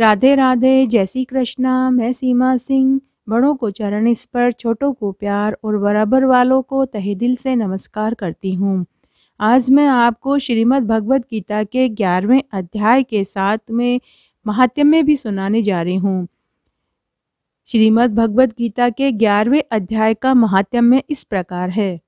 राधे राधे, जय श्री कृष्णा। मैं सीमा सिंह बड़ों को चरण स्पर्श, छोटों को प्यार और बराबर वालों को तहे दिल से नमस्कार करती हूँ। आज मैं आपको श्रीमद् भगवद गीता के 11वें अध्याय के साथ में महात्म्य भी सुनाने जा रही हूँ। श्रीमद् भगवद गीता के 11वें अध्याय का महात्म्य इस प्रकार है।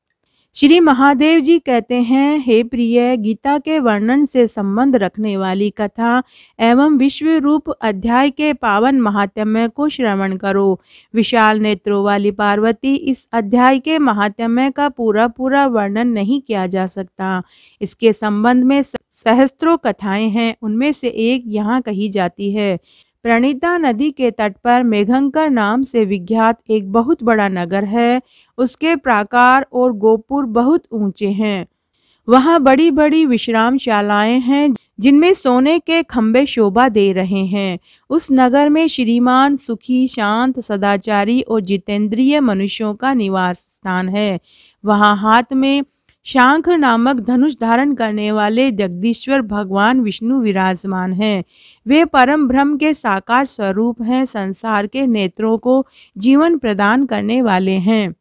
श्री महादेव जी कहते हैं, हे प्रिय, गीता के वर्णन से संबंध रखने वाली कथा एवं विश्व रूप अध्याय के पावन महात्म्य को श्रवण करो। विशाल नेत्रों वाली पार्वती, इस अध्याय के महात्म्य का पूरा वर्णन नहीं किया जा सकता। इसके संबंध में सहस्त्रों कथाएं हैं। उनमें से एक यहाँ कही जाती है। प्रणीता नदी के तट पर मेघंकर नाम से विख्यात एक बहुत बड़ा नगर है। उसके प्राकार और गोपुर बहुत ऊंचे हैं। वहाँ बड़ी बड़ी विश्रामशालाएं हैं जिनमें सोने के खंबे शोभा दे रहे हैं। उस नगर में श्रीमान, सुखी, शांत, सदाचारी और जितेंद्रिय मनुष्यों का निवास स्थान है। वहाँ हाथ में शांख नामक धनुष धारण करने वाले जगदीश्वर भगवान विष्णु विराजमान हैं। वे परम ब्रह्म के साकार स्वरूप हैं। संसार के नेत्रों को जीवन प्रदान करने वाले हैं।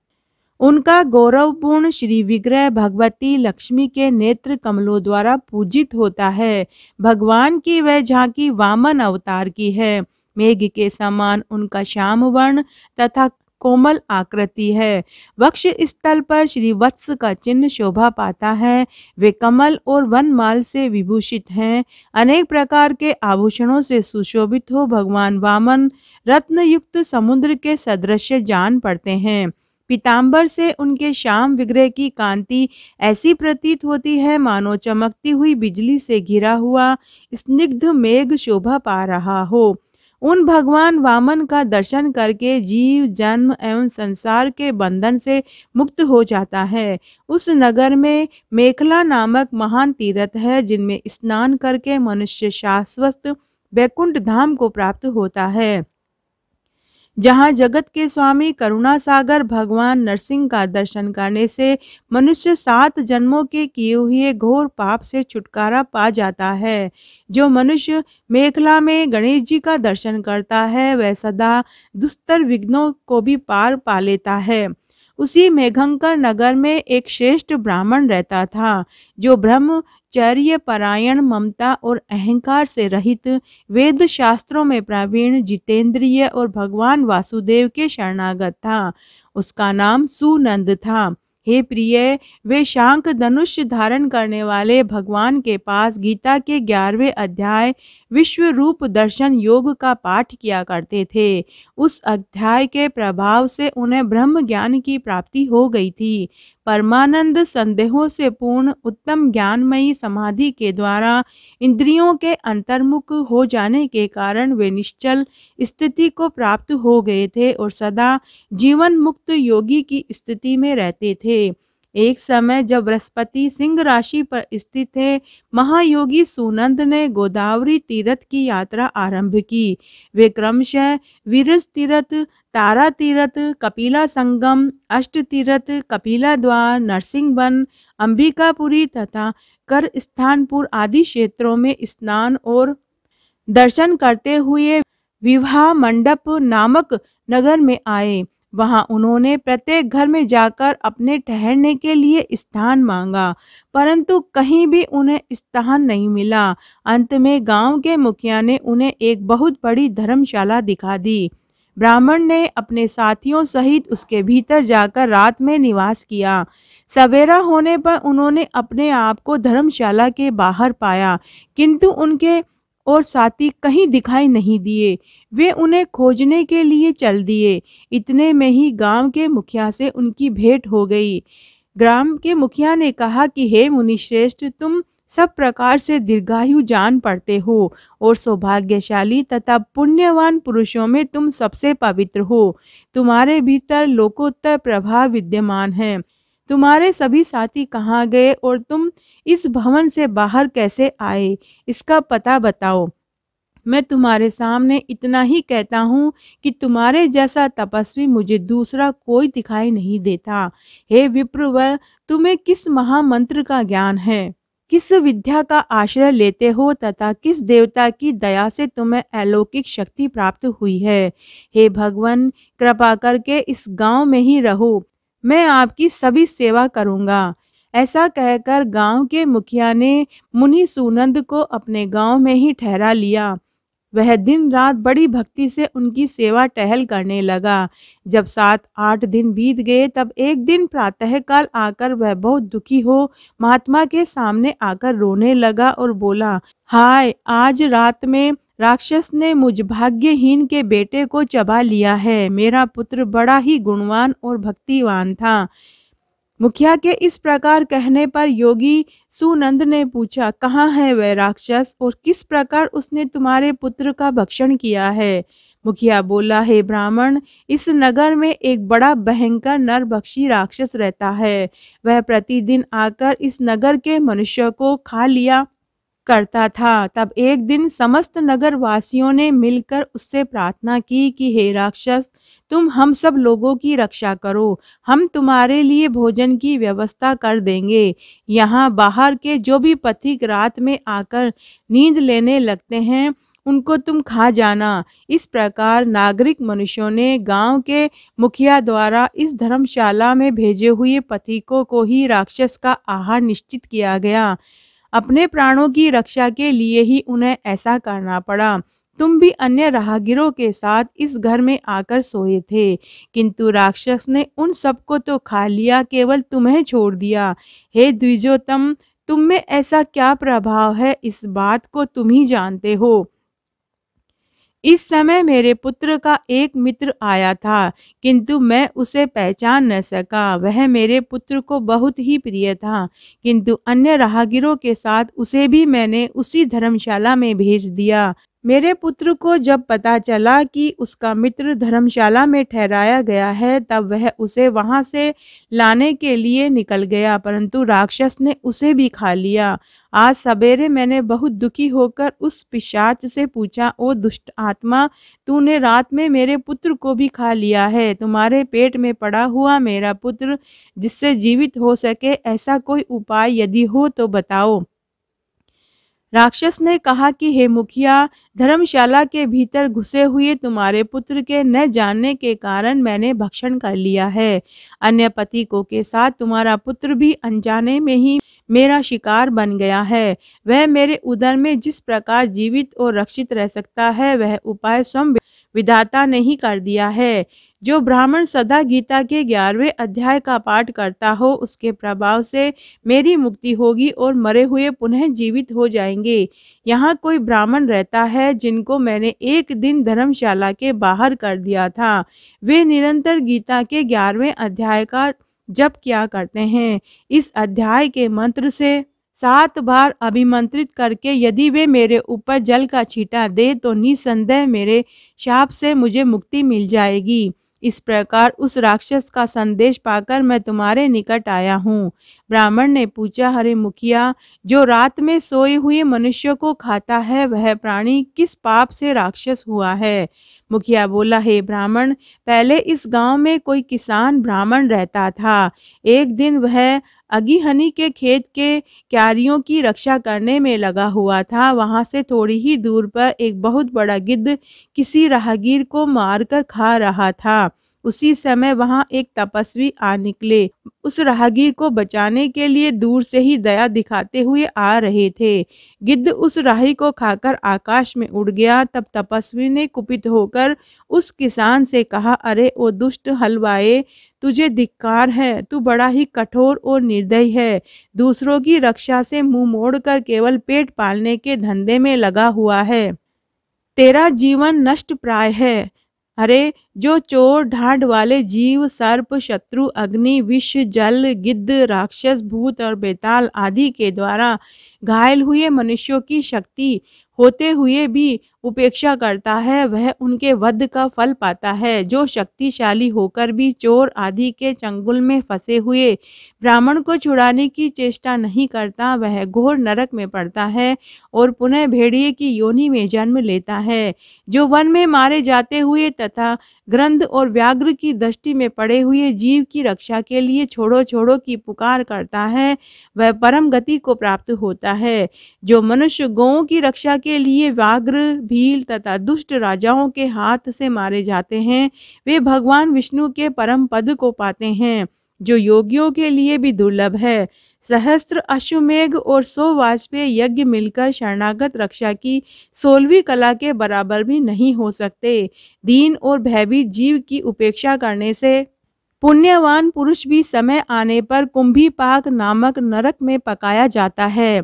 उनका गौरवपूर्ण श्री विग्रह भगवती लक्ष्मी के नेत्र कमलों द्वारा पूजित होता है। भगवान की वह झांकी वामन अवतार की है। मेघ के समान उनका श्याम वर्ण तथा कोमल आकृति है। वक्ष स्थल पर श्री वत्स का चिन्ह शोभा पाता है। वे कमल और वनमाल से विभूषित हैं। अनेक प्रकार के आभूषणों से सुशोभित हो भगवान वामन रत्न युक्त समुद्र के सदृश जान पड़ते हैं। पीतांबर से उनके श्याम विग्रह की कांति ऐसी प्रतीत होती है मानो चमकती हुई बिजली से घिरा हुआ स्निग्ध मेघ शोभा पा रहा हो। उन भगवान वामन का दर्शन करके जीव जन्म एवं संसार के बंधन से मुक्त हो जाता है। उस नगर में मेखला नामक महान तीर्थ है, जिनमें स्नान करके मनुष्य शाश्वत वैकुंठ धाम को प्राप्त होता है। जहाँ जगत के स्वामी करुणा सागर भगवान नरसिंह का दर्शन करने से मनुष्य 7 जन्मों के किए हुए घोर पाप से छुटकारा पा जाता है। जो मनुष्य मेखला में गणेश जी का दर्शन करता है वह सदा दुस्तर विघ्नों को भी पार पा लेता है। उसी मेघंकर नगर में एक श्रेष्ठ ब्राह्मण रहता था, जो ब्रह्मचर्य परायण, ममता और अहंकार से रहित, वेद शास्त्रों में प्रवीण, जितेंद्रिय और भगवान वासुदेव के शरणागत था। उसका नाम सुनंद था। हे प्रिय, वे शांख धनुष धारण करने वाले भगवान के पास गीता के 11वें अध्याय विश्व रूप दर्शन योग का पाठ किया करते थे। उस अध्याय के प्रभाव से उन्हें ब्रह्म ज्ञान की प्राप्ति हो गई थी। परमानंद संदेहों से पूर्ण उत्तम ज्ञानमयी समाधि के द्वारा इंद्रियों के अंतर्मुख हो जाने के कारण वे निश्चल स्थिति को प्राप्त हो गए थे और सदा जीवन मुक्त योगी की स्थिति में रहते थे। एक समय जब बृहस्पति सिंह राशि पर स्थित थे, महायोगी सुनंद ने गोदावरी तीर्थ की यात्रा आरंभ की। वे क्रमशः विरज तीर्थ, तारा तीर्थ, कपिला संगम, अष्ट तीर्थ, कपिला द्वार, नरसिंह वन, अंबिकापुरी तथा कर स्थानपुर आदि क्षेत्रों में स्नान और दर्शन करते हुए विवाह मंडप नामक नगर में आए। वहां उन्होंने प्रत्येक घर में जाकर अपने ठहरने के लिए स्थान मांगा, परंतु कहीं भी उन्हें स्थान नहीं मिला। अंत में गांव के मुखिया ने उन्हें एक बहुत बड़ी धर्मशाला दिखा दी। ब्राह्मण ने अपने साथियों सहित उसके भीतर जाकर रात में निवास किया। सवेरा होने पर उन्होंने अपने आप को धर्मशाला के बाहर पाया, किंतु उनके और साथी कहीं दिखाई नहीं दिए। वे उन्हें खोजने के लिए चल दिए। इतने में ही गांव के मुखिया से उनकी भेंट हो गई। ग्राम के मुखिया ने कहा कि हे मुनिश्रेष्ठ, तुम सब प्रकार से दीर्घायु जान पड़ते हो और सौभाग्यशाली तथा पुण्यवान पुरुषों में तुम सबसे पवित्र हो। तुम्हारे भीतर लोकोत्तर प्रभाव विद्यमान है। तुम्हारे सभी साथी कहाँ गए और तुम इस भवन से बाहर कैसे आए, इसका पता बताओ। मैं तुम्हारे सामने इतना ही कहता हूँ कि तुम्हारे जैसा तपस्वी मुझे दूसरा कोई दिखाई नहीं देता। हे विप्रवर, तुम्हें किस महामंत्र का ज्ञान है? किस विद्या का आश्रय लेते हो तथा किस देवता की दया से तुम्हें अलौकिक शक्ति प्राप्त हुई है। हे भगवान, कृपा करके इस गांव में ही रहो, मैं आपकी सभी सेवा करूंगा। ऐसा कहकर गांव के मुखिया ने मुनि सुनंद को अपने गांव में ही ठहरा लिया। वह दिन रात बड़ी भक्ति से उनकी सेवा टहल करने लगा। जब 7-8 दिन बीत गए तब एक दिन प्रातःकाल आकर वह बहुत दुखी हो महात्मा के सामने आकर रोने लगा और बोला, हाय, आज रात में राक्षस ने मुझ भाग्यहीन के बेटे को चबा लिया है। मेरा पुत्र बड़ा ही गुणवान और भक्तिवान था। मुखिया के इस प्रकार कहने पर योगी सुनंद ने पूछा, कहाँ है वह राक्षस और किस प्रकार उसने तुम्हारे पुत्र का भक्षण किया है। मुखिया बोला, हे ब्राह्मण, इस नगर में एक बड़ा भयंकर नरभक्षी राक्षस रहता है। वह प्रतिदिन आकर इस नगर के मनुष्यों को खा लिया करता था। तब एक दिन समस्त नगर वासियों ने मिलकर उससे प्रार्थना की कि हे राक्षस, तुम हम सब लोगों की रक्षा करो, हम तुम्हारे लिए भोजन की व्यवस्था कर देंगे। यहाँ बाहर के जो भी पथिक रात में आकर नींद लेने लगते हैं उनको तुम खा जाना। इस प्रकार नागरिक मनुष्यों ने गांव के मुखिया द्वारा इस धर्मशाला में भेजे हुए पथिकों को ही राक्षस का आहार निश्चित किया गया। अपने प्राणों की रक्षा के लिए ही उन्हें ऐसा करना पड़ा। तुम भी अन्य राहगीरों के साथ इस घर में आकर सोए थे, किंतु राक्षस ने उन सबको तो खा लिया, केवल तुम्हें छोड़ दिया। हे द्विजोत्तम, तुम में ऐसा क्या प्रभाव है, इस बात को तुम ही जानते हो। इस समय मेरे पुत्र का एक मित्र आया था, किंतु मैं उसे पहचान न सका। वह मेरे पुत्र को बहुत ही प्रिय था, किंतु अन्य राहगीरों के साथ उसे भी मैंने उसी धर्मशाला में भेज दिया। मेरे पुत्र को जब पता चला कि उसका मित्र धर्मशाला में ठहराया गया है, तब वह उसे वहां से लाने के लिए निकल गया, परंतु राक्षस ने उसे भी खा लिया। आज सवेरे मैंने बहुत दुखी होकर उस पिशाच से पूछा, ओ दुष्ट आत्मा, तूने रात में मेरे पुत्र को भी खा लिया है। तुम्हारे पेट में पड़ा हुआ मेरा पुत्र जिससे जीवित हो सके, ऐसा कोई उपाय यदि हो तो बताओ। राक्षस ने कहा कि हे मुखिया, धर्मशाला के भीतर घुसे हुए तुम्हारे पुत्र के न जानने के कारण मैंने भक्षण कर लिया है। अन्य पथिकों के साथ तुम्हारा पुत्र भी अनजाने में ही मेरा शिकार बन गया है। वह मेरे उदर में जिस प्रकार जीवित और रक्षित रह सकता है, वह उपाय स्वयं विधाता ने ही कर दिया है। जो ब्राह्मण सदा गीता के 11वें अध्याय का पाठ करता हो, उसके प्रभाव से मेरी मुक्ति होगी और मरे हुए पुनः जीवित हो जाएंगे। यहाँ कोई ब्राह्मण रहता है जिनको मैंने एक दिन धर्मशाला के बाहर कर दिया था। वे निरंतर गीता के 11वें अध्याय का जप किया करते हैं। इस अध्याय के मंत्र से 7 बार अभिमंत्रित करके यदि वे मेरे ऊपर जल का छींटा दे तो निसंदेह मेरे शाप से मुझे मुक्ति मिल जाएगी। इस प्रकार उस राक्षस का संदेश पाकर मैं तुम्हारे निकट आया हूँ। ब्राह्मण ने पूछा, हरे मुखिया, जो रात में सोए हुए मनुष्य को खाता है वह प्राणी किस पाप से राक्षस हुआ है। मुखिया बोला, हे ब्राह्मण, पहले इस गांव में कोई किसान ब्राह्मण रहता था। एक दिन वह अगीहनी के खेत के क्यारियों की रक्षा करने में लगा हुआ था। वहां से थोड़ी ही दूर पर एक बहुत बड़ा गिद्ध किसी राहगीर को मारकर खा रहा था। उसी समय वहां एक तपस्वी आ निकले। उस राहगीर को बचाने के लिए दूर से ही दया दिखाते हुए आ रहे थे। गिद्ध उस राही को खाकर आकाश में उड़ गया। तब तपस्वी ने कुपित होकर उस किसान से कहा, अरे ओ दुष्ट हलवाए, तुझे धिक्कार है, तू बड़ा ही कठोर और निर्दयी है। दूसरों की रक्षा से मुंह मोड़कर केवल पेट पालने के धंधे में लगा हुआ है। तेरा जीवन नष्ट प्राय है। अरे जो चोर ढांढ वाले जीव, सर्प, शत्रु, अग्नि, विष, जल, गिद्ध, राक्षस, भूत और बेताल आदि के द्वारा घायल हुए मनुष्यों की शक्ति होते हुए भी उपेक्षा करता है वह उनके वध का फल पाता है। जो शक्तिशाली होकर भी चोर आदि के चंगुल में फंसे हुए ब्राह्मण को छुड़ाने की चेष्टा नहीं करता वह घोर नरक में पड़ता है और पुनः भेड़िए की योनि में जन्म लेता है। जो वन में मारे जाते हुए तथा ग्रंथ और व्याघ्र की दृष्टि में पड़े हुए जीव की रक्षा के लिए छोड़ो छोड़ो की पुकार करता है वह परम गति को प्राप्त होता है। जो मनुष्य गौओं की रक्षा के लिए व्याघ्र भील तथा दुष्ट राजाओं के हाथ से मारे जाते हैं वे भगवान विष्णु के परम पद को पाते हैं जो योगियों के लिए भी दुर्लभ है। सहस्त्र अश्वमेघ और 100 वाजपेय यज्ञ मिलकर शरणागत रक्षा की 16वीं कला के बराबर भी नहीं हो सकते। दीन और भयभीत जीव की उपेक्षा करने से पुण्यवान पुरुष भी समय आने पर कुंभीपाक नामक नरक में पकाया जाता है।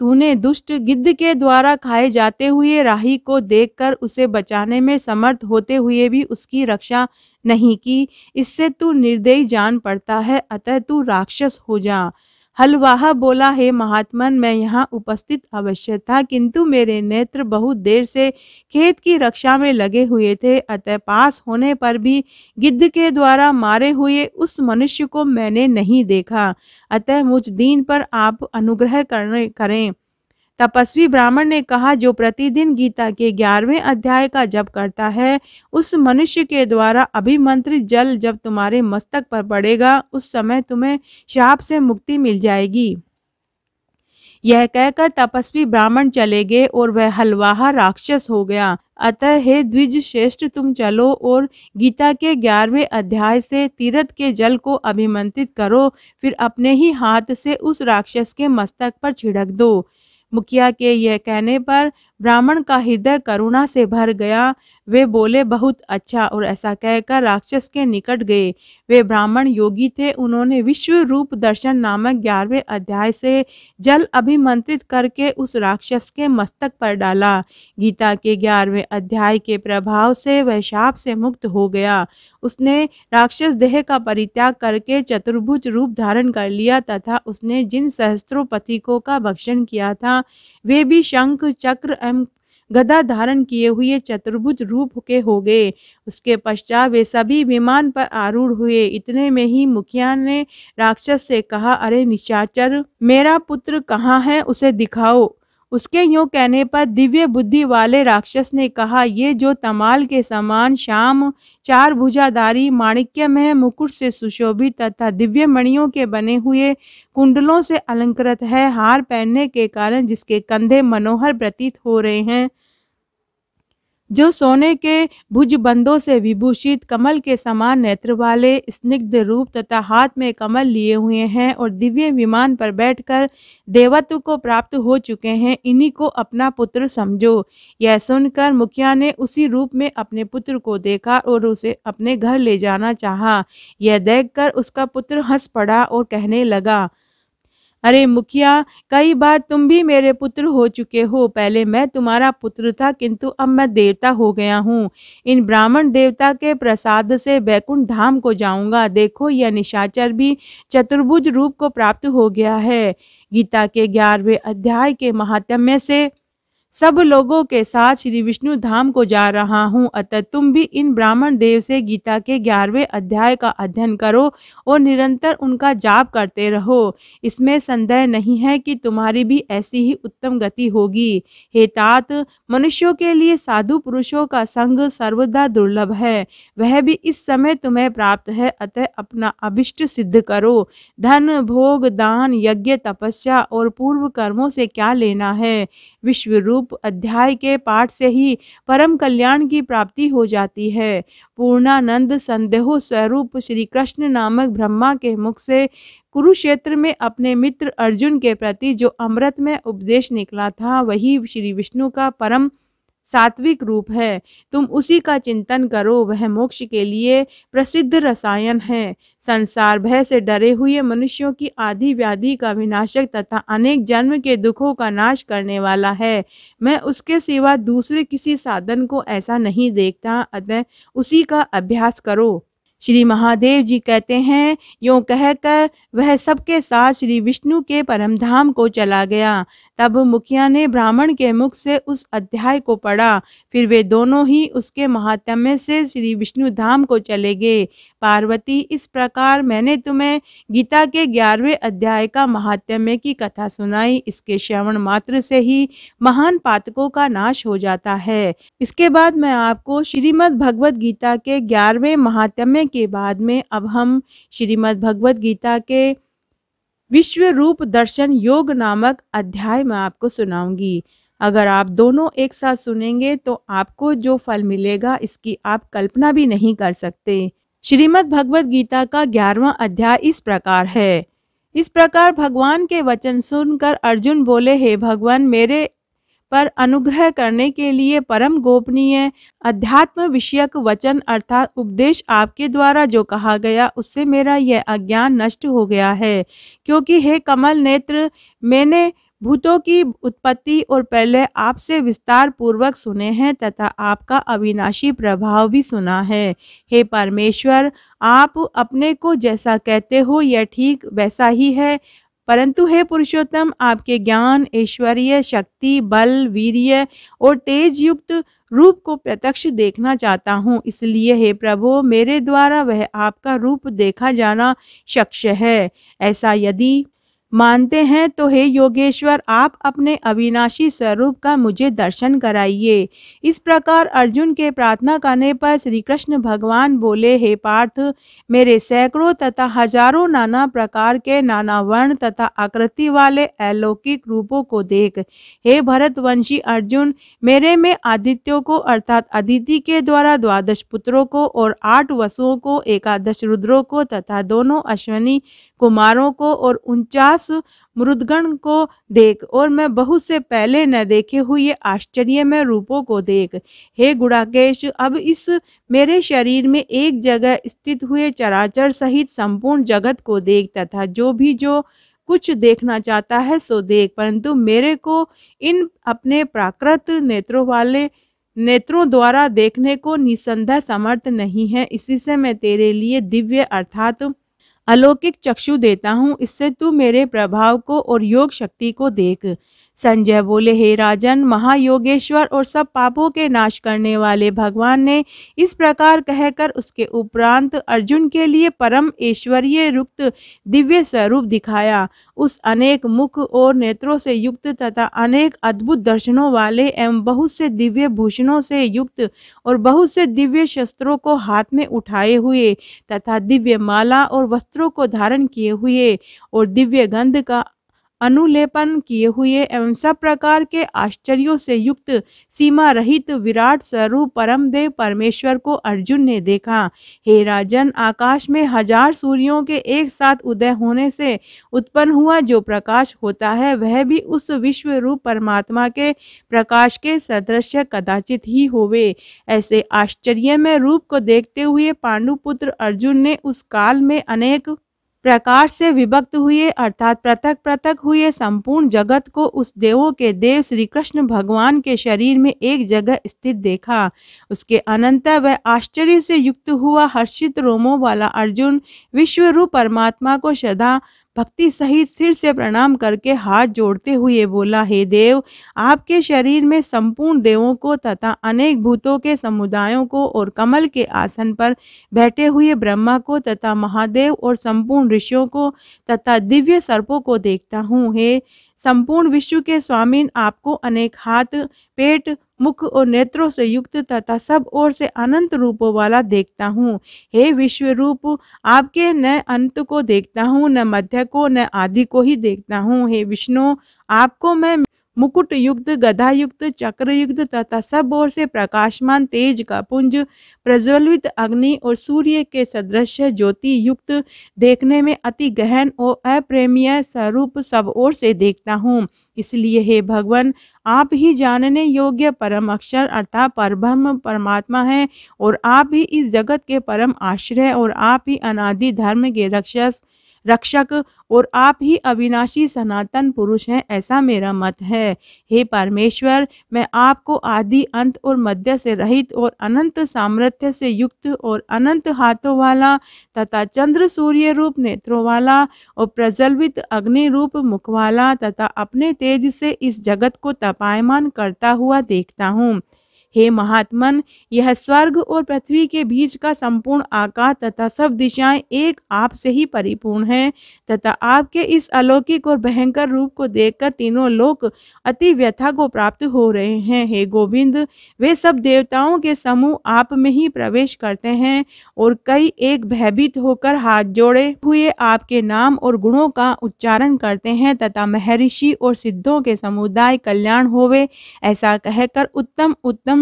तूने दुष्ट गिद्ध के द्वारा खाए जाते हुए राही को देखकर उसे बचाने में समर्थ होते हुए भी उसकी रक्षा नहीं की। इससे तू निर्दयी जान पड़ता है, अतः तू राक्षस हो जा। हलवाहा बोला, हे महात्मन, मैं यहाँ उपस्थित अवश्य था, किंतु मेरे नेत्र बहुत देर से खेत की रक्षा में लगे हुए थे, अतः पास होने पर भी गिद्ध के द्वारा मारे हुए उस मनुष्य को मैंने नहीं देखा। अतः मुझ दीन पर आप अनुग्रह करें। तपस्वी ब्राह्मण ने कहा, जो प्रतिदिन गीता के 11वें अध्याय का जप करता है उस मनुष्य के द्वारा अभिमंत्रित जल जब तुम्हारे मस्तक पर पड़ेगा उस समय तुम्हें शाप से मुक्ति मिल जाएगी। यह कहकर तपस्वी ब्राह्मण चले गए और वह हलवाहा राक्षस हो गया। अतः हे द्विज श्रेष्ठ, तुम चलो और गीता के 11वें अध्याय से तीर्थ के जल को अभिमंत्रित करो, फिर अपने ही हाथ से उस राक्षस के मस्तक पर छिड़क दो। मुखिया के यह कहने पर ब्राह्मण का हृदय करुणा से भर गया। वे बोले, बहुत अच्छा, और ऐसा कहकर राक्षस के निकट गए। वे ब्राह्मण योगी थे। उन्होंने विश्व रूप दर्शन नामक 11वें अध्याय से जल अभिमंत्रित करके उस राक्षस के मस्तक पर डाला। गीता के 11वें अध्याय के प्रभाव से वह शाप से मुक्त हो गया। उसने राक्षस देह का परित्याग करके चतुर्भुज रूप धारण कर लिया तथा उसने जिन सहस्त्रों पथिकों का भक्षण किया था वे भी शंख चक्र एवं गदा धारण किए हुए चतुर्भुज रूप के हो गए। उसके पश्चात वे सभी विमान पर आरूढ़ हुए। इतने में ही मुखिया ने राक्षस से कहा, अरे निशाचर, मेरा पुत्र कहाँ है, उसे दिखाओ। उसके यूं कहने पर दिव्य बुद्धि वाले राक्षस ने कहा, ये जो तमाल के समान श्याम 4 भुजाधारी माणिक्यमय मुकुट से सुशोभित तथा दिव्य मणियों के बने हुए कुंडलों से अलंकृत है, हार पहनने के कारण जिसके कंधे मनोहर प्रतीत हो रहे हैं, जो सोने के भुजबंदों से विभूषित, कमल के समान नेत्र वाले, स्निग्ध रूप तथा हाथ में कमल लिए हुए हैं और दिव्य विमान पर बैठकर देवत्व को प्राप्त हो चुके हैं, इन्हीं को अपना पुत्र समझो। यह सुनकर मुखिया ने उसी रूप में अपने पुत्र को देखा और उसे अपने घर ले जाना चाहा। यह देखकर उसका पुत्र हंस पड़ा और कहने लगा, अरे मुखिया, कई बार तुम भी मेरे पुत्र हो चुके हो। पहले मैं तुम्हारा पुत्र था, किंतु अब मैं देवता हो गया हूँ। इन ब्राह्मण देवता के प्रसाद से बैकुंठ धाम को जाऊंगा। देखो, यह निशाचर भी चतुर्भुज रूप को प्राप्त हो गया है। गीता के 11वें अध्याय के महात्म्य से सब लोगों के साथ श्री विष्णु धाम को जा रहा हूँ, अतः तुम भी इन ब्राह्मण देव से गीता के 11वें अध्याय का अध्ययन करो और निरंतर उनका जाप करते रहो। इसमें संदेह नहीं है कि तुम्हारी भी ऐसी ही उत्तम गति होगी। हे तात, मनुष्यों के लिए साधु पुरुषों का संग सर्वदा दुर्लभ है, वह भी इस समय तुम्हें प्राप्त है, अतः अपना अभिष्ट सिद्ध करो। धन भोग दान यज्ञ तपस्या और पूर्व कर्मों से क्या लेना है। विश्व रूप अध्याय के पाठ से ही परम कल्याण की प्राप्ति हो जाती है। पूर्णानंद संदेहो स्वरूप श्री कृष्ण नामक ब्रह्मा के मुख से कुरुक्षेत्र में अपने मित्र अर्जुन के प्रति जो अमृत में उपदेश निकला था, वही श्री विष्णु का परम सात्विक रूप है। तुम उसी का चिंतन करो, वह मोक्ष के लिए प्रसिद्ध रसायन है। संसार भय से डरे हुए मनुष्यों की आदि व्याधि का विनाशक तथा अनेक जन्म के दुखों का नाश करने वाला है। मैं उसके सिवा दूसरे किसी साधन को ऐसा नहीं देखता, अतः उसी का अभ्यास करो। श्री महादेव जी कहते हैं, यूँ कहकर वह सबके साथ श्री विष्णु के परमधाम को चला गया। तब मुखिया ने ब्राह्मण के मुख से उस अध्याय को पढ़ा। फिर वे दोनों ही उसके महात्म्य से श्री विष्णु धाम को चले गए। पार्वती, इस प्रकार मैंने तुम्हें गीता के 11वें अध्याय का महात्म्य की कथा सुनाई। इसके श्रवण मात्र से ही महान पातकों का नाश हो जाता है। इसके बाद मैं आपको श्रीमद् भगवद गीता के 11वें महात्म्य के बाद में अब हम श्रीमद् भगवद गीता के विश्व रूप दर्शन योग नामक अध्याय में आपको सुनाऊंगी। अगर आप दोनों एक साथ सुनेंगे तो आपको जो फल मिलेगा इसकी आप कल्पना भी नहीं कर सकते। श्रीमद् भगवद गीता का 11वां अध्याय इस प्रकार है। इस प्रकार भगवान के वचन सुनकर अर्जुन बोले, हे भगवान, मेरे पर अनुग्रह करने के लिए परम गोपनीय अध्यात्म विषयक वचन अर्थात उपदेश आपके द्वारा जो कहा गया उससे मेरा यह अज्ञान नष्ट हो गया है। क्योंकि हे कमल नेत्र, मैंने भूतों की उत्पत्ति और पहले आपसे विस्तार पूर्वक सुने हैं तथा आपका अविनाशी प्रभाव भी सुना है। हे परमेश्वर, आप अपने को जैसा कहते हो यह ठीक वैसा ही है, परंतु हे पुरुषोत्तम, आपके ज्ञान, ऐश्वर्य, शक्ति, बल, वीर्य और तेज युक्त रूप को प्रत्यक्ष देखना चाहता हूँ। इसलिए हे प्रभु, मेरे द्वारा वह आपका रूप देखा जाना शक्य है। ऐसा यदि मानते हैं तो हे योगेश्वर, आप अपने अविनाशी स्वरूप का मुझे दर्शन कराइए। इस प्रकार अर्जुन के प्रार्थना करने पर श्री कृष्ण भगवान बोले, हे पार्थ, मेरे सैकड़ों तथा हजारों नाना प्रकार के नाना वर्ण तथा आकृति वाले अलौकिक रूपों को देख। हे भरतवंशी अर्जुन, मेरे में आदित्यों को अर्थात अदिति के द्वारा 12 पुत्रों को और 8 वसुओं को, 11 रुद्रों को तथा दोनों अश्विनी कुमारों को और 49 मृदगण को देख, और मैं बहुत से पहले न देखे हुए आश्चर्यमय रूपों को देख। हे गुणाकेश, अब इस मेरे शरीर में एक जगह स्थित हुए चराचर सहित संपूर्ण जगत को देख तथा जो कुछ देखना चाहता है सो देख, परंतु मेरे को इन अपने प्राकृत नेत्रों द्वारा देखने को निसंदेह समर्थ नहीं है। इसी से मैं तेरे लिए दिव्य अर्थात अलौकिक चक्षु देता हूँ, इससे तू मेरे प्रभाव को और योग शक्ति को देख। संजय बोले, हे राजन, महायोगेश्वर और सब पापों के नाश करने वाले भगवान ने इस प्रकार कहकर उसके उपरांत अर्जुन के लिए परम ऐश्वर्य युक्त दिव्य स्वरूप दिखाया। उस अनेक मुख और नेत्रों से युक्त तथा अनेक अद्भुत दर्शनों वाले एवं बहुत से दिव्य भूषणों से युक्त और बहुत से दिव्य शस्त्रों को हाथ में उठाए हुए तथा दिव्य माला और वस्त्रों को धारण किए हुए और दिव्य गंध का अनुलेपन किए हुए एवं सब प्रकार के आश्चर्यों से युक्त सीमा रहित विराट स्वरूप परमदेव परमेश्वर को अर्जुन ने देखा। हे राजन, आकाश में 1000 सूर्यों के एक साथ उदय होने से उत्पन्न हुआ जो प्रकाश होता है वह भी उस विश्व रूप परमात्मा के प्रकाश के सदृश कदाचित ही होवे। ऐसे आश्चर्यमय रूप को देखते हुए पांडुपुत्र अर्जुन ने उस काल में अनेक प्रकार से विभक्त हुए अर्थात पृथक पृथक हुए संपूर्ण जगत को उस देवों के देव श्री कृष्ण भगवान के शरीर में एक जगह स्थित देखा। उसके अनंतर वह आश्चर्य से युक्त हुआ हर्षित रोमों वाला अर्जुन विश्व रूप परमात्मा को श्रद्धा भक्ति सहित सिर से प्रणाम करके हाथ जोड़ते हुए बोला, हे देव, आपके शरीर में संपूर्ण देवों को तथा अनेक भूतों के समुदायों को और कमल के आसन पर बैठे हुए ब्रह्मा को तथा महादेव और संपूर्ण ऋषियों को तथा दिव्य सर्पों को देखता हूँ। हे संपूर्ण विश्व के स्वामीन, आपको अनेक हाथ, पेट, मुख और नेत्रों से युक्त तथा सब ओर से अनंत रूपों वाला देखता हूँ। हे विश्व रूप, आपके न अंत को देखता हूँ, न मध्य को, न आदि को ही देखता हूँ। हे विष्णु, आपको मैं मुकुट युक्त, गदा युक्त, चक्र युक्त तथा सब ओर से प्रकाशमान तेज का पुंज, प्रज्वलित अग्नि और सूर्य के सदृश ज्योति युक्त, देखने में अति गहन और अप्रेमीय स्वरूप सब ओर से देखता हूँ। इसलिए हे भगवान, आप ही जानने योग्य परम अक्षर अर्थात परब्रह्म परमात्मा है और आप ही इस जगत के परम आश्रय और आप ही अनादि धर्म के रक्षक और आप ही अविनाशी सनातन पुरुष हैं, ऐसा मेरा मत है। हे परमेश्वर, मैं आपको आदि अंत और मध्य से रहित और अनंत सामर्थ्य से युक्त और अनंत हाथों वाला तथा चंद्र सूर्य रूप नेत्रों वाला और प्रज्वलित अग्नि रूप मुख वाला तथा अपने तेज से इस जगत को तपायमान करता हुआ देखता हूँ। हे महात्मन, यह स्वर्ग और पृथ्वी के बीच का संपूर्ण आकाश तथा सब दिशाएं एक आप से ही परिपूर्ण हैं तथा आपके इस अलौकिक और भयंकर रूप को देखकर तीनों लोक अति व्यथा को प्राप्त हो रहे हैं। हे गोविंद, वे सब देवताओं के समूह आप में ही प्रवेश करते हैं और कई एक भयभीत होकर हाथ जोड़े हुए आपके नाम और गुणों का उच्चारण करते हैं तथा महर्षि और सिद्धों के समुदाय कल्याण होवे ऐसा कहकर उत्तम उत्तम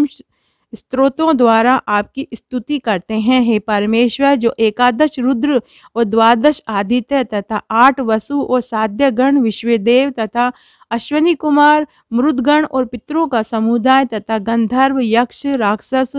स्तोत्रों द्वारा आपकी स्तुति करते हैं। हे परमेश्वर, जो एकादश रुद्र और द्वादश आदित्य तथा 8 वसु और साध्य गण विश्वदेव तथा अश्विनी कुमार मृदगण और पितरों का समुदाय तथा गंधर्व यक्ष राक्षस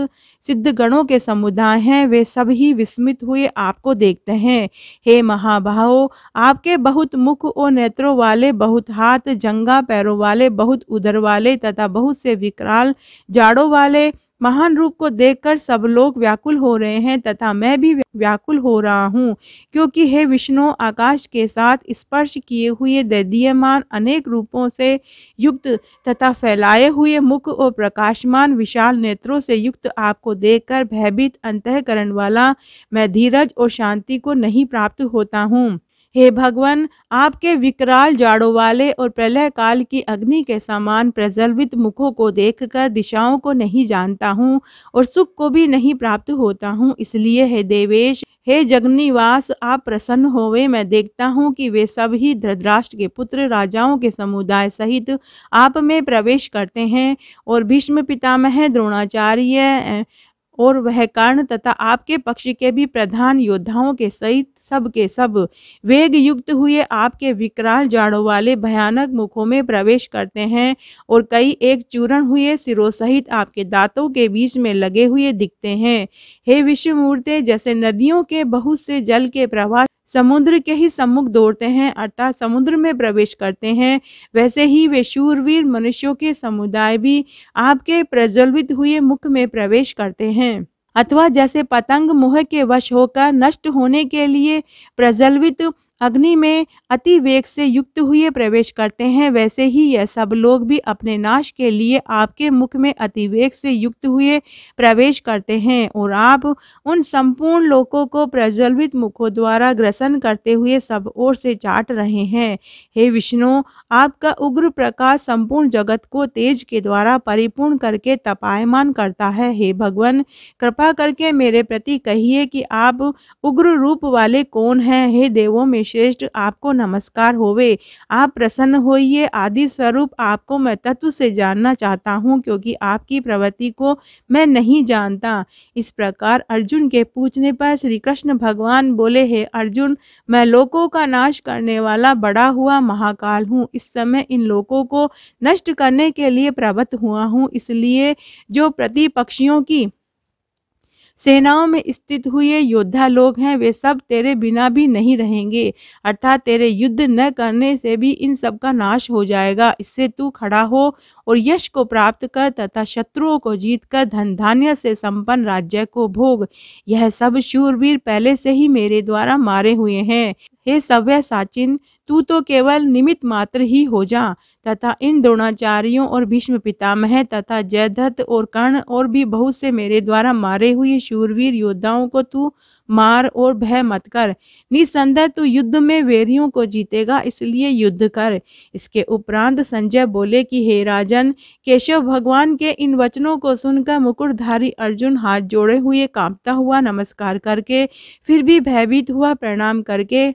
सिद्धगणों के समुदाय हैं, वे सभी विस्मित हुए आपको देखते हैं। हे महाबाहो, आपके बहुत मुख और नेत्रों वाले, बहुत हाथ जंगा पैरों वाले, बहुत उदर वाले तथा बहुत से विकराल जाड़ों वाले महान रूप को देखकर सब लोग व्याकुल हो रहे हैं तथा मैं भी व्याकुल हो रहा हूँ, क्योंकि हे विष्णु, आकाश के साथ स्पर्श किए हुए दैदीयमान अनेक रूपों से युक्त तथा फैलाए हुए मुख और प्रकाशमान विशाल नेत्रों से युक्त आपको देखकर भयभीत अंतःकरण वाला मैं धीरज और शांति को नहीं प्राप्त होता हूँ। हे भगवान, आपके विकराल जाड़ों वाले और प्रलय काल की अग्नि के समान प्रज्वलित मुखों को देखकर दिशाओं को नहीं जानता हूँ और सुख को भी नहीं प्राप्त होता हूँ। इसलिए हे देवेश, हे जगन्निवास, आप प्रसन्न होवे। मैं देखता हूँ कि वे सब ही धृतराष्ट्र के पुत्र राजाओं के समुदाय सहित आप में प्रवेश करते हैं और भीष्म पितामह, द्रोणाचार्य और वह कर्ण तथा आपके पक्ष के भी प्रधान योद्धाओं के सहित सब के सब वेग युक्त हुए आपके विकराल जाड़ों वाले भयानक मुखों में प्रवेश करते हैं और कई एक चूर्ण हुए सिरों सहित आपके दांतों के बीच में लगे हुए दिखते हैं। हे विश्वमूर्ते, जैसे नदियों के बहुत से जल के प्रवाह समुद्र के ही सम्मुख दौड़ते हैं अर्थात समुद्र में प्रवेश करते हैं, वैसे ही वे शूरवीर मनुष्यों के समुदाय भी आपके प्रज्वलित हुए मुख में प्रवेश करते हैं। अथवा जैसे पतंग मोह के वश होकर नष्ट होने के लिए प्रज्वलित अग्नि में अति वेग से युक्त हुए प्रवेश करते हैं, वैसे ही यह सब लोग भी अपने नाश के लिए आपके मुख में अति वेग से युक्त हुए प्रवेश करते हैं और आप उन संपूर्ण लोकों को प्रज्वलित मुखों द्वारा ग्रसन करते हुए सब ओर से चाट रहे हैं। हे विष्णु, आपका उग्र प्रकाश संपूर्ण जगत को तेज के द्वारा परिपूर्ण करके तपायमान करता है। हे भगवान, कृपा करके मेरे प्रति कहिए कि आप उग्र रूप वाले कौन हैं। हे देवों में श्रेष्ठ, आपको नमस्कार होवे। आप प्रसन्न होइए। आदि स्वरूप आपको मैं तत्व से जानना चाहता हूँ, क्योंकि आपकी प्रवृत्ति को मैं नहीं जानता। इस प्रकार अर्जुन के पूछने पर श्री कृष्ण भगवान बोले, हे अर्जुन, मैं लोकों का नाश करने वाला बड़ा हुआ महाकाल हूँ। इस समय इन लोकों को नष्ट करने के लिए प्रवृत्त हुआ हूँ। इसलिए जो प्रतिपक्षियों की सेनाओं में स्थित हुए योद्धा लोग हैं, वे सब तेरे बिना भी नहीं रहेंगे, अर्थात तेरे युद्ध न करने से भी इन सब का नाश हो जाएगा। इससे तू खड़ा हो और यश को प्राप्त कर तथा शत्रुओं को जीतकर धन धान्य से संपन्न राज्य को भोग। यह सब शूरवीर पहले से ही मेरे द्वारा मारे हुए हैं। हे सव्य साचिन, तू तो केवल निमित्त मात्र ही हो जा तथा इन द्रोणाचार्यों और भीष्म पितामह तथा जयद्रथ और कर्ण और भी बहुत से मेरे द्वारा मारे हुए शूरवीर योद्धाओं को तू मार और भय मत कर। निसंदेह तू युद्ध में वैरियों को जीतेगा, इसलिए युद्ध कर। इसके उपरांत संजय बोले कि हे राजन, केशव भगवान के इन वचनों को सुनकर मुकुटधारी अर्जुन हाथ जोड़े हुए कांपता हुआ नमस्कार करके फिर भी भयभीत हुआ प्रणाम करके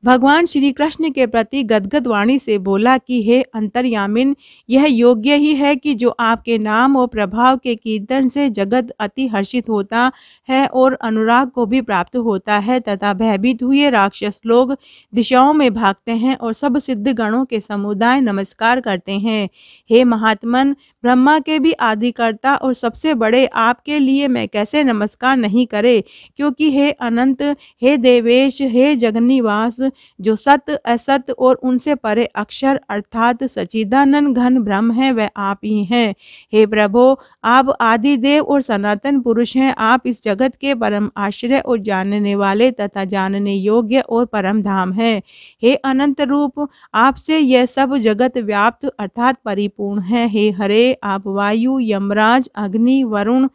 भगवान श्री कृष्ण के प्रति गदगद वाणी से बोला कि हे अंतर्यामिन, यह योग्य ही है कि जो आपके नाम और प्रभाव के कीर्तन से जगत अति हर्षित होता है और अनुराग को भी प्राप्त होता है तथा भयभीत हुए राक्षस लोग दिशाओं में भागते हैं और सब सिद्ध गणों के समुदाय नमस्कार करते हैं। हे महात्मन, ब्रह्मा के भी आदिकर्ता और सबसे बड़े आपके लिए मैं कैसे नमस्कार नहीं करे, क्योंकि हे अनंत, हे देवेश, हे जगन्निवास, जो सत असत और उनसे परे अक्षर अर्थात सच्चिदानंद घन ब्रह्म है वह आप ही हैं। हे प्रभो, आप आदि देव और सनातन पुरुष हैं। आप इस जगत के परम आश्रय और जानने वाले तथा जानने योग्य और परम धाम हैं। हे अनंत रूप, आपसे यह सब जगत व्याप्त अर्थात परिपूर्ण है। हे हरे, आप वायु, यमराज, अग्नि, वरुण,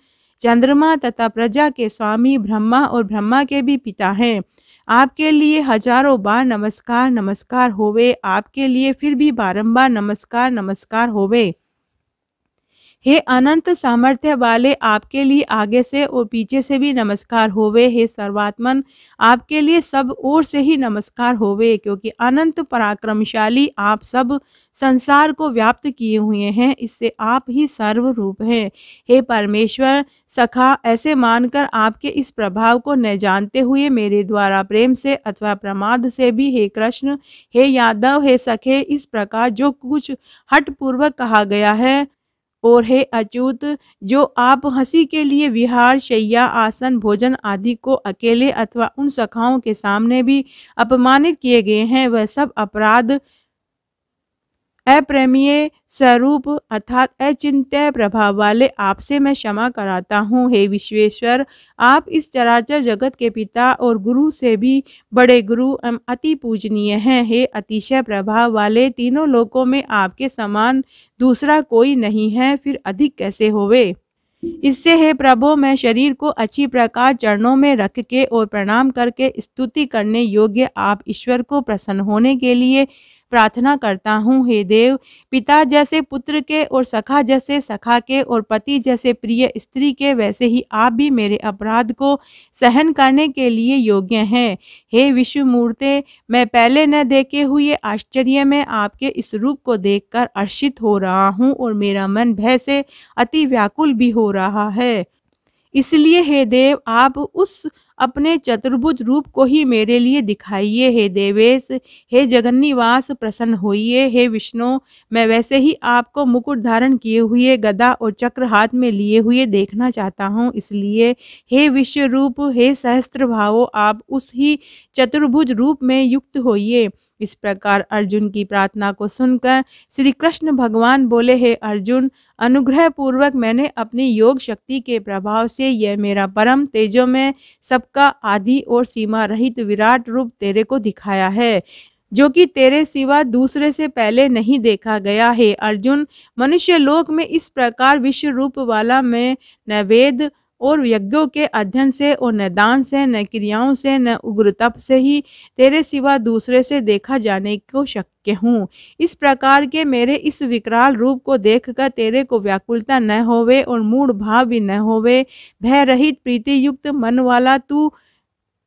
चंद्रमा तथा प्रजा के स्वामी ब्रह्मा और ब्रह्मा के भी पिता हैं। आपके लिए हजारों बार नमस्कार नमस्कार होवे, आपके लिए फिर भी बारंबार नमस्कार नमस्कार होवे। हे अनंत सामर्थ्य वाले, आपके लिए आगे से और पीछे से भी नमस्कार होवे। हे सर्वात्मन, आपके लिए सब ओर से ही नमस्कार होवे, क्योंकि अनंत पराक्रमशाली आप सब संसार को व्याप्त किए हुए हैं, इससे आप ही सर्व रूप हैं। हे परमेश्वर सखा, ऐसे मानकर आपके इस प्रभाव को न जानते हुए मेरे द्वारा प्रेम से अथवा प्रमाद से भी हे कृष्ण, हे यादव, हे सखे, इस प्रकार जो कुछ हठपूर्वक कहा गया है, और हे अच्युत, जो आप हंसी के लिए विहार, शैया, आसन, भोजन आदि को अकेले अथवा उन सखाओं के सामने भी अपमानित किए गए हैं, वह सब अपराध अप्रेमीय स्वरूप अर्थात अचिंत्य प्रभाव वाले आपसे मैं क्षमा कराता हूँ। हे विश्वेश्वर, आप इस चराचर जगत के पिता और गुरु से भी बड़े गुरु एवं अति पूजनीय हैं। हे अतिशय प्रभाव वाले, तीनों लोकों में आपके समान दूसरा कोई नहीं है, फिर अधिक कैसे होवे। इससे हे प्रभु, मैं शरीर को अच्छी प्रकार चरणों में रख के और प्रणाम करके स्तुति करने योग्य आप ईश्वर को प्रसन्न होने के लिए प्रार्थना करता हूँ। हे देव, पिता जैसे पुत्र के और सखा जैसे सखा के और पति जैसे प्रिय स्त्री के, वैसे ही आप भी मेरे अपराध को सहन करने के लिए योग्य हैं। हे विश्वमूर्ते, मैं पहले न देखे हुए आश्चर्य में आपके इस रूप को देखकर हर्षित हो रहा हूँ और मेरा मन भय से अति व्याकुल भी हो रहा है। इसलिए हे देव, आप उस अपने चतुर्भुज रूप को ही मेरे लिए दिखाइए। हे देवेश, हे जगन्निवास, प्रसन्न होइए। हे विष्णु, मैं वैसे ही आपको मुकुट धारण किए हुए गदा और चक्र हाथ में लिए हुए देखना चाहता हूँ। इसलिए हे विश्व रूप, हे सहस्त्र भावो, आप उस ही चतुर्भुज रूप में युक्त होइए। इस प्रकार अर्जुन की प्रार्थना को सुनकर श्री कृष्ण भगवान बोले, हे अर्जुन, अनुग्रह पूर्वक मैंने अपनी योग शक्ति के प्रभाव से यह मेरा परम तेजोमय, सबका आदि और सीमा रहित विराट रूप तेरे को दिखाया है, जो कि तेरे सिवा दूसरे से पहले नहीं देखा गया। है अर्जुन, मनुष्य लोक में इस प्रकार विश्व रूप वाला मैं न वेद और यज्ञों के अध्ययन से और न दान से, न क्रियाओं से, न उग्र तप से ही तेरे सिवा दूसरे से देखा जाने को शक्य हूँ। इस प्रकार के मेरे इस विकराल रूप को देखकर तेरे को व्याकुलता न होवे और मूढ़ भाव भी न होवे। भय रहित प्रीति युक्त मन वाला तू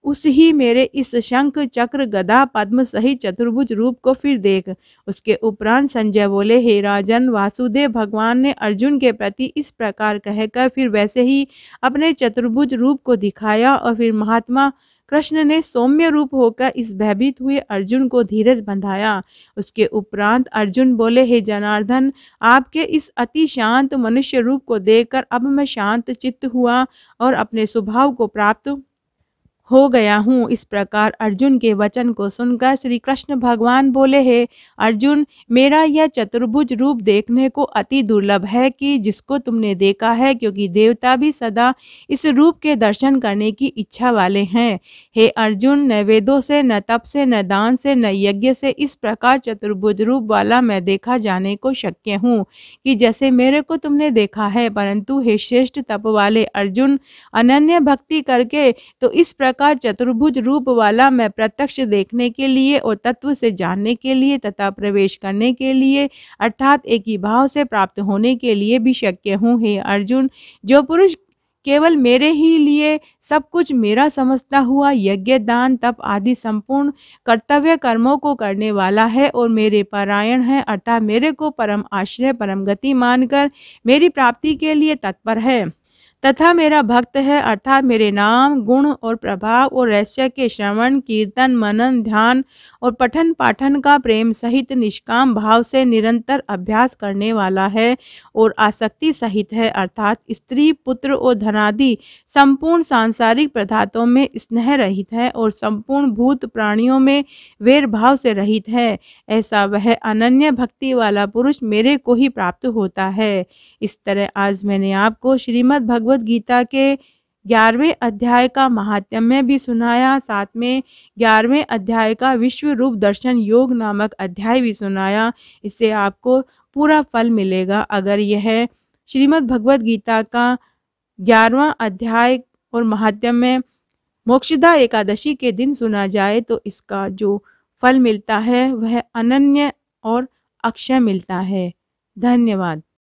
उस ही मेरे इस शंख चक्र गदा पद्म सहित चतुर्भुज रूप को फिर देख। उसके उपरांत संजय बोले, हे राजन, वासुदेव भगवान ने अर्जुन के प्रति इस प्रकार कहकर फिर वैसे ही अपने चतुर्भुज रूप को दिखाया और फिर महात्मा कृष्ण ने सौम्य रूप होकर इस भयभीत हुए अर्जुन को धीरज बंधाया। उसके उपरांत अर्जुन बोले, हे जनार्दन, आपके इस अति शांत मनुष्य रूप को देखकर अब मैं शांत चित्त हुआ और अपने स्वभाव को प्राप्त हो गया हूँ। इस प्रकार अर्जुन के वचन को सुनकर श्री कृष्ण भगवान बोले, हे अर्जुन, मेरा यह चतुर्भुज रूप देखने को अति दुर्लभ है कि जिसको तुमने देखा है, क्योंकि देवता भी सदा इस रूप के दर्शन करने की इच्छा वाले हैं। हे अर्जुन, न वेदों से, न तप से, न दान से, न यज्ञ से इस प्रकार चतुर्भुज रूप वाला मैं देखा जाने को शक्य हूँ कि जैसे मेरे को तुमने देखा है। परंतु हे श्रेष्ठ तप वाले अर्जुन, अनन्य भक्ति करके तो इस प्रकार चतुर्भुज रूप वाला मैं प्रत्यक्ष देखने के लिए और तत्व से जानने के लिए तथा प्रवेश करने के लिए अर्थात एक ही भाव से प्राप्त होने के लिए भी शक्य हूँ। हे अर्जुन, जो पुरुष केवल मेरे ही लिए सब कुछ मेरा समझता हुआ यज्ञ, दान, तप आदि संपूर्ण कर्तव्य कर्मों को करने वाला है और मेरे परायण है अर्थात मेरे को परम आश्रय, परम गति मानकर मेरी प्राप्ति के लिए तत्पर है, तथा मेरा भक्त है, अर्थात मेरे नाम, गुण और प्रभाव और रहस्य के श्रवण, कीर्तन, मनन, ध्यान और पठन पाठन का प्रेम सहित निष्काम भाव से निरंतर अभ्यास करने वाला है और आसक्ति सहित है, अर्थात स्त्री, पुत्र और धनादि संपूर्ण सांसारिक पदार्थों में स्नेह रहित है और संपूर्ण भूत प्राणियों में वैर भाव से रहित है। ऐसा वह अनन्य भक्ति वाला पुरुष मेरे को ही प्राप्त होता है। इस तरह आज मैंने आपको श्रीमद् भगवद गीता के 11वें अध्याय का महात्म्य भी सुनाया, साथ में 11वें अध्याय का विश्व रूप दर्शन योग नामक अध्याय भी सुनाया। इससे आपको पूरा फल मिलेगा। अगर यह श्रीमद् भगवद गीता का 11वां अध्याय और महात्म्य मोक्षदा एकादशी के दिन सुना जाए तो इसका जो फल मिलता है वह अनन्य और अक्षय मिलता है। धन्यवाद।